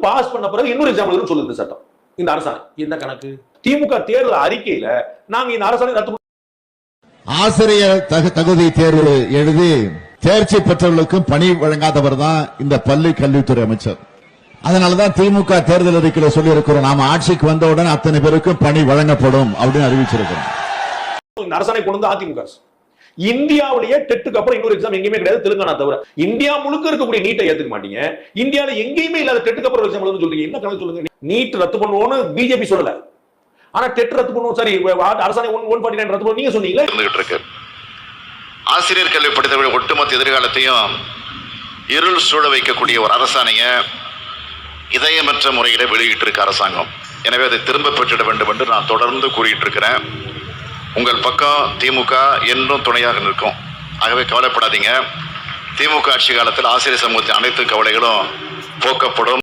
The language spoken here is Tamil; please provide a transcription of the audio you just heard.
பாஸ் பண்ண பிறகு இன்னொரு எக்ஸாம் எழுதணும்னு சொல்லுது சட்டம். இந்த அரசாணை என்ன கணக்கு? திமுக தேர்தல் அறிக்கையில நாங்க இந்த அரசாணை ரத்து. ஆசிரியர் தகுதி தேர்வு எழுதி தேர்ச்சி பெற்றவர்களுக்கும் பணி வழங்காதவர் தான் இந்த பள்ளி கல்வித்துறை அமைச்சர். அதனாலதான் திமுக தேர்தல் அறிக்கையில சொல்லி இருக்கிறோம், நாம ஆட்சிக்கு வந்தவுடன் அத்தனை பேருக்கும் பணி வழங்கப்படும் அப்படின்னு அறிவிச்சிருக்கிறோம். இந்த அரசாணை கொண்டு வந்து அதிமுக இந்தியாவிலேயே டெட்டுக்கு அப்புறம் இன்னொரு எக்ஸாம் எங்கேயுமே கிடையாது, தெலுங்கானா தவிர. இந்தியா முழுக்க இருக்கக்கூடிய நீட்டை ஏத்துக்க மாட்டீங்க, இந்தியாவில எங்கேயுமே இல்லாத டெட்டுக்கு அப்புறம் எக்ஸாம் எழுதுன்னு சொல்றீங்க. என்ன கணக்கு சொல்லுங்க? நீட் ரத்து பண்ணுவோம்னு பிஜேபி சொல்லல, ஆனா டெட் ரத்து பண்ணுவோம், சரி அரசாணை 149 ரத்து பண்ணுவோம் நீங்க சொன்னீங்களே. ஆசிரியர் கல்வி படித்தவர்கள் ஒட்டுமொத்த எதிர்காலத்தையும் இருள் சூழ வைக்கக்கூடிய ஒரு அரசாணைய இதயமற்ற முறையில வெளியிட்டு இருக்க அரசாங்கம். எனவே அதை திரும்ப பெற்றிட வேண்டும் என்று நான் தொடர்ந்து கூறிட்டு இருக்கிறேன். உங்கள் பக்கம் திமுக என்றும் துணையாக நிற்கும். ஆகவே கவலைப்படாதீங்க. திமுக ஆட்சி காலத்தில் ஆசிரியர் சமூகத்தின் அனைத்து கவலைகளும் போக்கப்படும்.